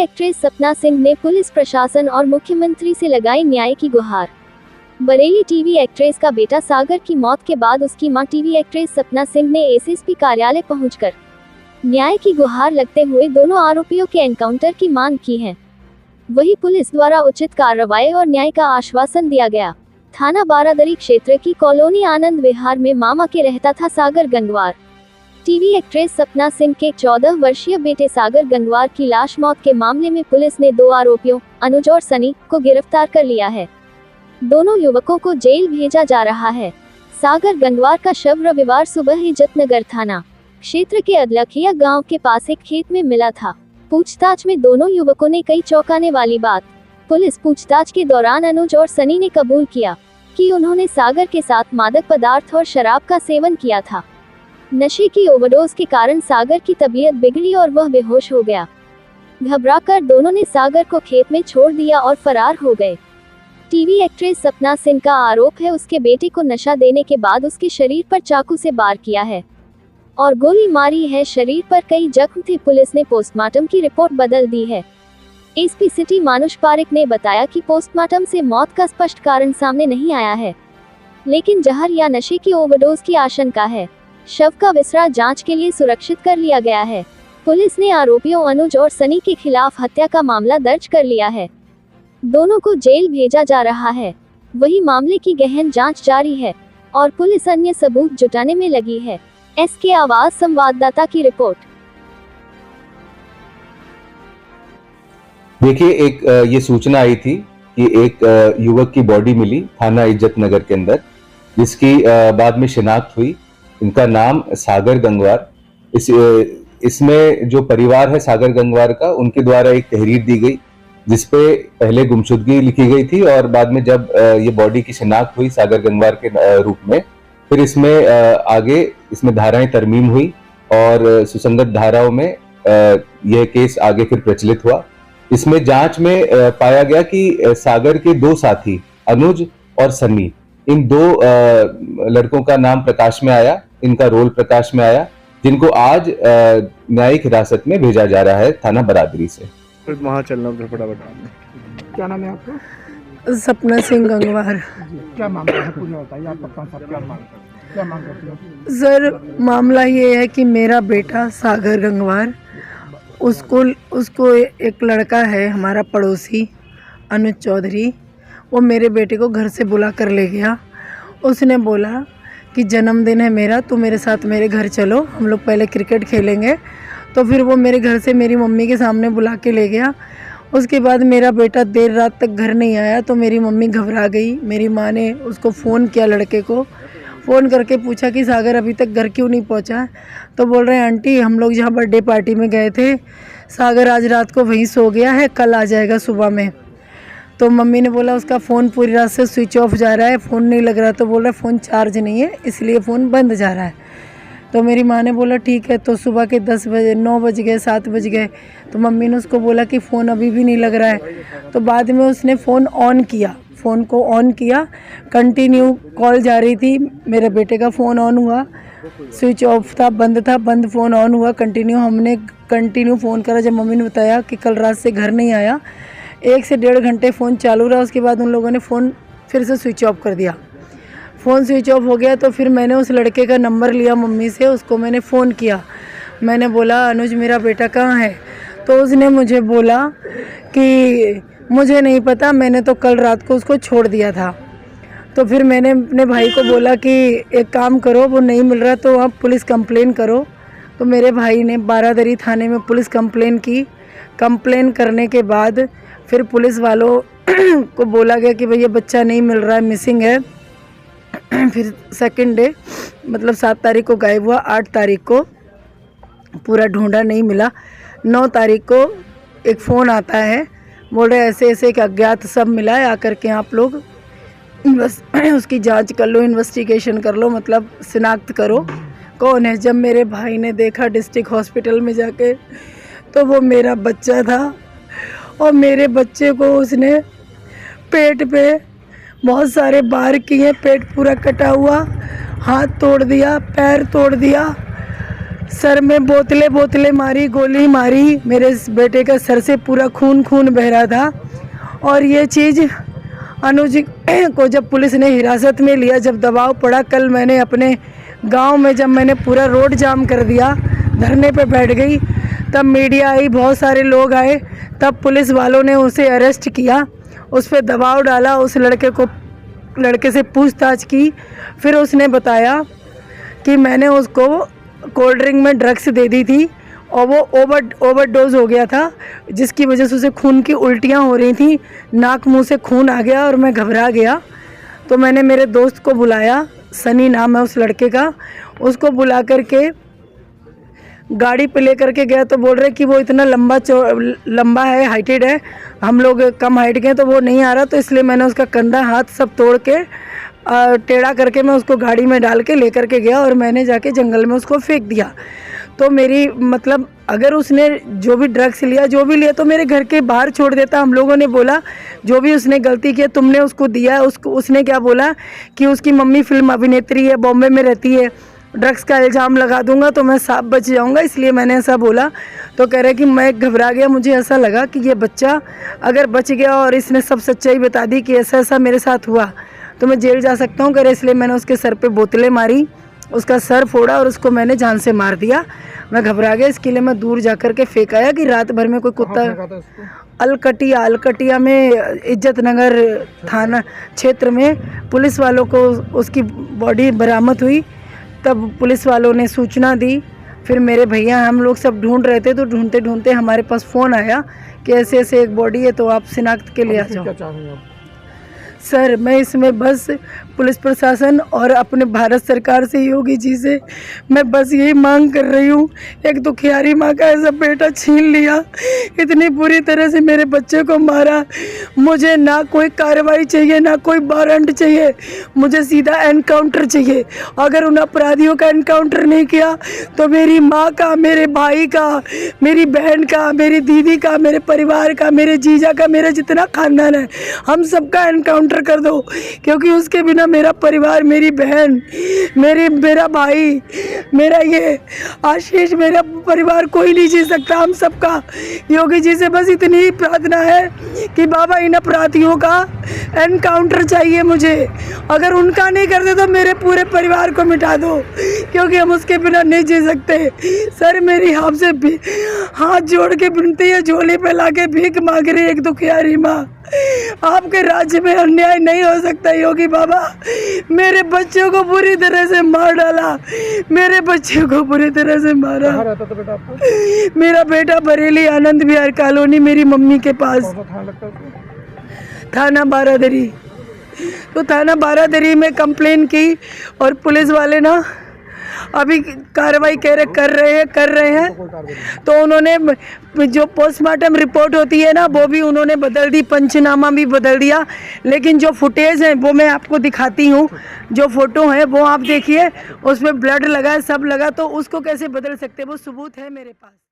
Actress सपना सिंह ने police प्रशासन और मुख्यमंत्री से लगाई न्याय की गुहार। बरेली टीवी एक्ट्रेस का बेटा सागर की मौत के बाद उसकी मां टीवी एक्ट्रेस सपना सिंह ने एसएसपी कार्यालय पहुंचकर न्याय की गुहार लगते हुए दोनों आरोपियों के एनकाउंटर की मांग की है। वहीं पुलिस द्वारा उचित कार्रवाई और न्याय का आश्वासन दिया गया। थाना बारादरी क्षेत्र की कॉलोनी आनंद विहार में मामा के रहता था सागर गंगवार। टीवी एक्ट्रेस सपना सिंह के 14 वर्षीय बेटे सागर गंगवार की लाश मौत के मामले में पुलिस ने 2 आरोपियों अनुज और सनी को गिरफ्तार कर लिया है। दोनों युवकों को जेल भेजा जा रहा है। सागर गंगवार का शव रविवार सुबह इज्जतनगर थाना क्षेत्र के अदलखिया गांव के पास एक खेत में मिला था। पूछताछ में दोनों युवकों ने कई चौंकाने वाली बात। पुलिस पूछताछ के दौरान अनुज और सनी ने कबूल किया कि उन्होंने सागर के साथ मादक पदार्थ और शराब का सेवन किया था। नशे की ओवरडोज के कारण सागर की तबीयत बिगड़ी और वह बेहोश हो गया। घबराकर दोनों ने सागर को खेत में छोड़ दिया और फरार हो गए। टीवी एक्ट्रेस सपना सिंह का आरोप है उसके बेटे को नशा देने के बाद उसके शरीर पर चाकू से वार किया है और गोली मारी है। शरीर पर कई जख्म थे। पुलिस ने पोस्टमार्टम की रिपोर्ट बदल दी है। एसपी सिटी मानुष पारिक ने बताया कि पोस्टमार्टम से मौत का स्पष्ट कारण सामने नहीं आया है, लेकिन जहर या नशे की ओवरडोज की आशंका है। शव का विसरा जांच के लिए सुरक्षित कर लिया गया है। पुलिस ने आरोपियों अनुज और सनी के खिलाफ हत्या का मामला दर्ज कर लिया है। दोनों को जेल भेजा जा रहा है। वही मामले की गहन जांच जारी है और पुलिस अन्य सबूत जुटाने में लगी है। एसके आवाज संवाददाता की रिपोर्ट। देखिए, एक ये सूचना आई थी कि एक युवक की बॉडी मिली थाना इज्जतनगर के अंदर, जिसकी बाद में शिनाख्त हुई। इनका नाम सागर गंगवार। इसमें जो परिवार है सागर गंगवार का, उनके द्वारा एक तहरीर दी गई जिसपे पहले गुमशुदगी लिखी गई थी और बाद में जब ये बॉडी की शिनाख्त हुई सागर गंगवार के रूप में, फिर इसमें आगे इसमें धाराएं तरमीम हुई और सुसंगत धाराओं में यह केस आगे फिर प्रचलित हुआ। इसमें जांच में पाया गया कि सागर के 2 साथी अनुज और सनी, इन 2 लड़कों का नाम प्रकाश में आया, इनका रोल प्रकाश में आया, जिनको आज न्यायिक हिरासत में भेजा जा रहा है थाना बरादरी से। वहाँ चलना फटाफट। क्या नाम है आपका? सपना सिंह गंगवार। क्या मामला है, पूरा बताइए। आप क्या मांग करते हो? सर, मामला ये है कि मेरा बेटा सागर गंगवार, उसको एक लड़का है हमारा पड़ोसी अनुज चौधरी, वो मेरे बेटे को घर से बुला कर ले गया। उसने बोला कि जन्मदिन है मेरा, तो मेरे साथ मेरे घर चलो, हम लोग पहले क्रिकेट खेलेंगे। तो फिर वो मेरे घर से मेरी मम्मी के सामने बुला के ले गया। उसके बाद मेरा बेटा देर रात तक घर नहीं आया तो मेरी मम्मी घबरा गई। मेरी माँ ने उसको फ़ोन किया, लड़के को फ़ोन करके पूछा कि सागर अभी तक घर क्यों नहीं पहुँचा। तो बोल रहे हैं आंटी, हम लोग जहाँ बर्थडे पार्टी में गए थे, सागर आज रात को वहीं सो गया है, कल आ जाएगा सुबह में। तो मम्मी ने बोला उसका फ़ोन पूरी रात से स्विच ऑफ जा रहा है, फ़ोन नहीं लग रहा। तो बोल रहा है फ़ोन चार्ज नहीं है, इसलिए फ़ोन बंद जा रहा है। तो मेरी माँ ने बोला ठीक है। तो सुबह के 10 बजे, 9 बज गए, 7 बज गए, तो मम्मी ने उसको बोला कि फ़ोन अभी भी नहीं लग रहा है। तो बाद में उसने फ़ोन ऑन किया, फ़ोन को ऑन किया, कंटिन्यू कॉल जा रही थी। मेरे बेटे का फ़ोन ऑन हुआ, स्विच ऑफ था, बंद फ़ोन ऑन हुआ, कंटिन्यू। हमने कंटिन्यू फ़ोन करा। जब मम्मी ने बताया कि कल रात से घर नहीं आया, 1 से 1.5 घंटे फ़ोन चालू रहा। उसके बाद उन लोगों ने फ़ोन फिर से स्विच ऑफ कर दिया। फ़ोन स्विच ऑफ हो गया तो फिर मैंने उस लड़के का नंबर लिया मम्मी से, उसको मैंने फ़ोन किया। मैंने बोला अनुज मेरा बेटा कहाँ है? तो उसने मुझे बोला कि मुझे नहीं पता, मैंने तो कल रात को उसको छोड़ दिया था। तो फिर मैंने अपने भाई को बोला कि एक काम करो, वो नहीं मिल रहा तो आप पुलिस कंप्लेन करो। तो मेरे भाई ने बारादरी थाने में पुलिस कंप्लेन की। कंप्लेन करने के बाद फिर पुलिस वालों को बोला गया कि भैया बच्चा नहीं मिल रहा है, मिसिंग है। फिर सेकंड डे मतलब 7 तारीख को गायब हुआ, 8 तारीख को पूरा ढूंढा, नहीं मिला। 9 तारीख को एक फ़ोन आता है, बोल रहे ऐसे ऐसे एक अज्ञात सब मिला है, आकर के आप लोग उसकी जांच कर लो, इन्वेस्टिगेशन कर लो, मतलब शिनाख्त करो कौन है। जब मेरे भाई ने देखा डिस्ट्रिक्ट हॉस्पिटल में जाके, तो वो मेरा बच्चा था और मेरे बच्चे को उसने पेट पे बहुत सारे वार किए, पेट पूरा कटा हुआ, हाथ तोड़ दिया, पैर तोड़ दिया, सर में बोतलें बोतलें मारी, गोली मारी, मेरे इस बेटे का सर से पूरा खून खून बह रहा था। और ये चीज़ अनुज को जब पुलिस ने हिरासत में लिया, जब दबाव पड़ा, कल मैंने अपने गांव में जब मैंने पूरा रोड जाम कर दिया, धरने पे बैठ गई, तब मीडिया आई, बहुत सारे लोग आए, तब पुलिस वालों ने उसे अरेस्ट किया, उस पर दबाव डाला, उस लड़के से पूछताछ की। फिर उसने बताया कि मैंने उसको कोल्ड ड्रिंक में ड्रग्स दे दी थी और वो ओवरडोज हो गया था, जिसकी वजह से उसे खून की उल्टियाँ हो रही थी, नाक मुंह से खून आ गया और मैं घबरा गया। तो मैंने मेरे दोस्त को बुलाया, सनी नाम है उस लड़के का, उसको बुला करके गाड़ी पे लेकर के गया। तो बोल रहे कि वो इतना लंबा है, हाइटेड है, हम लोग कम हाइट के हैं, तो वो नहीं आ रहा। तो इसलिए मैंने उसका कंधा हाथ सब तोड़ के टेढ़ा करके मैं उसको गाड़ी में डाल के लेकर के गया और मैंने जाके जंगल में उसको फेंक दिया। तो मेरी मतलब अगर उसने जो भी ड्रग्स लिया, जो भी लिया, तो मेरे घर के बाहर छोड़ देता। हम लोगों ने बोला जो भी उसने गलती की, तुमने उसको दिया, उसने क्या बोला कि उसकी मम्मी फिल्म अभिनेत्री है, बॉम्बे में रहती है, ड्रग्स का इल्ज़ाम लगा दूंगा तो मैं सांप बच जाऊंगा, इसलिए मैंने ऐसा बोला। तो कह रहे कि मैं घबरा गया, मुझे ऐसा लगा कि ये बच्चा अगर बच गया और इसने सब सच्चाई बता दी कि ऐसा ऐसा मेरे साथ हुआ तो मैं जेल जा सकता हूँ। कह रहे इसलिए मैंने उसके सर पे बोतलें मारी, उसका सर फोड़ा और उसको मैंने जान से मार दिया। मैं घबरा गया, इसके लिए मैं दूर जा कर के फेंक आया कि रात भर में कोई कुत्ता। अलकटिया में इज्जत नगर थाना क्षेत्र में पुलिस वालों को उसकी बॉडी बरामद हुई, तब पुलिस वालों ने सूचना दी। फिर मेरे भैया हम लोग सब ढूंढ रहे थे, तो ढूंढते ढूंढते हमारे पास फ़ोन आया कि ऐसे ऐसे एक बॉडी है, तो आप शिनाख्त के लिए आ जाओ। सर मैं इसमें बस पुलिस प्रशासन और अपने भारत सरकार से, योगी जी से मैं बस यही मांग कर रही हूँ, एक तो खियारी माँ का ऐसा बेटा छीन लिया, इतनी बुरी तरह से मेरे बच्चे को मारा। मुझे ना कोई कार्रवाई चाहिए, ना कोई वारंट चाहिए, मुझे सीधा एनकाउंटर चाहिए। अगर उन अपराधियों का एनकाउंटर नहीं किया तो मेरी माँ का, मेरे भाई का, मेरी बहन का, मेरी दीदी का, मेरे परिवार का, मेरे जीजा का, मेरा जितना खानदान है, हम सबका एनकाउंटर कर दो, क्योंकि उसके बिना मेरा परिवार, मेरी बहन, मेरा भाई, मेरा ये आशीष, मेरा परिवार कोई नहीं जी सकता। हम सबका योगी जी से बस इतनी ही प्रार्थना है कि बाबा इन अपराधियों का एनकाउंटर चाहिए मुझे। अगर उनका नहीं करते तो मेरे पूरे परिवार को मिटा दो, क्योंकि हम उसके बिना नहीं जी सकते। सर मेरी आपसे हाथ जोड़ के विनती है, झोले पे लाके भीख मांग रही एक दुखियारी माँ। आपके राज्य में अन्याय नहीं हो सकता योगी बाबा। मेरे बच्चों को बुरी तरह से मार डाला, मेरे बच्चों को बुरी तरह से मारा। कहाँ रहता था बेटा आपको? मेरा बेटा बरेली आनंद विहार कॉलोनी, मेरी मम्मी के पास। कौन सा थाना लगता है उसको? थाना बारादरी। तो थाना बारादरी में कंप्लेन की और पुलिस वाले ना अभी कार्रवाई कर रहे हैं। तो उन्होंने जो पोस्टमार्टम रिपोर्ट होती है ना, वो भी उन्होंने बदल दी, पंचनामा भी बदल दिया। लेकिन जो फुटेज है वो मैं आपको दिखाती हूँ, जो फोटो है वो आप देखिए, उसमें ब्लड लगा है, सब लगा, तो उसको कैसे बदल सकते हैं, वो सबूत है मेरे पास।